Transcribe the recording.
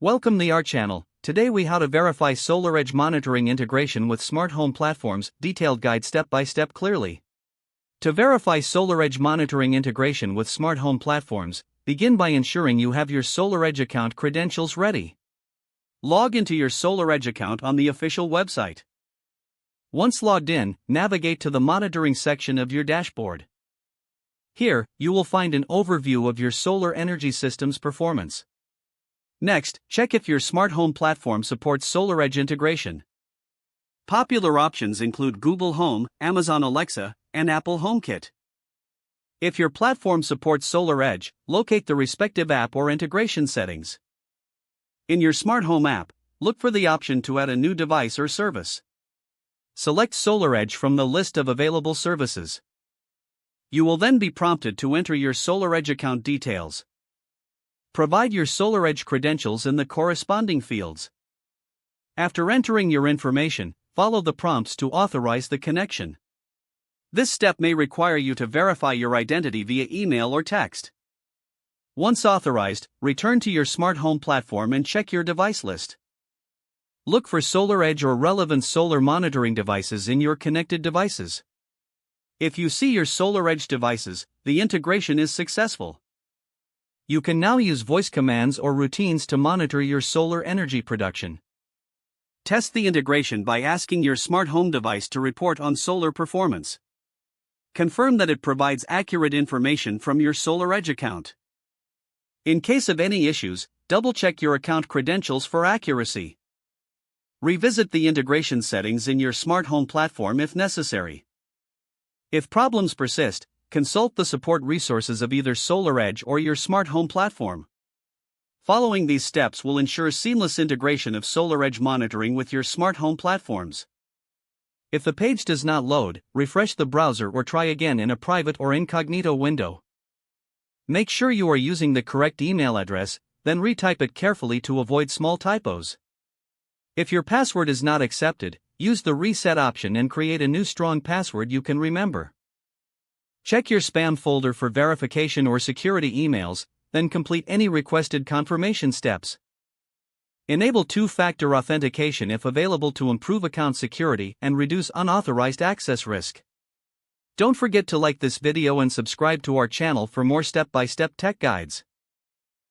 Welcome to our channel. Today we how to verify SolarEdge monitoring integration with smart home platforms, detailed guide step by step clearly. To verify SolarEdge monitoring integration with smart home platforms, begin by ensuring you have your SolarEdge account credentials ready. Log into your SolarEdge account on the official website. Once logged in, navigate to the monitoring section of your dashboard. Here, you will find an overview of your solar energy system's performance. Next, check if your smart home platform supports SolarEdge integration. Popular options include Google Home, Amazon Alexa, and Apple HomeKit. If your platform supports SolarEdge, locate the respective app or integration settings. In your smart home app, look for the option to add a new device or service. Select SolarEdge from the list of available services. You will then be prompted to enter your SolarEdge account details. Provide your SolarEdge credentials in the corresponding fields. After entering your information, follow the prompts to authorize the connection. This step may require you to verify your identity via email or text. Once authorized, return to your smart home platform and check your device list. Look for SolarEdge or relevant solar monitoring devices in your connected devices. If you see your SolarEdge devices, the integration is successful. You can now use voice commands or routines to monitor your solar energy production. Test the integration by asking your smart home device to report on solar performance. Confirm that it provides accurate information from your SolarEdge account. In case of any issues, double-check your account credentials for accuracy. Revisit the integration settings in your smart home platform if necessary. If problems persist, consult the support resources of either SolarEdge or your smart home platform. Following these steps will ensure seamless integration of SolarEdge monitoring with your smart home platforms. If the page does not load, refresh the browser or try again in a private or incognito window. Make sure you are using the correct email address, then retype it carefully to avoid small typos. If your password is not accepted, use the reset option and create a new strong password you can remember. Check your spam folder for verification or security emails, then complete any requested confirmation steps. Enable two-factor authentication if available to improve account security and reduce unauthorized access risk. Don't forget to like this video and subscribe to our channel for more step-by-step tech guides.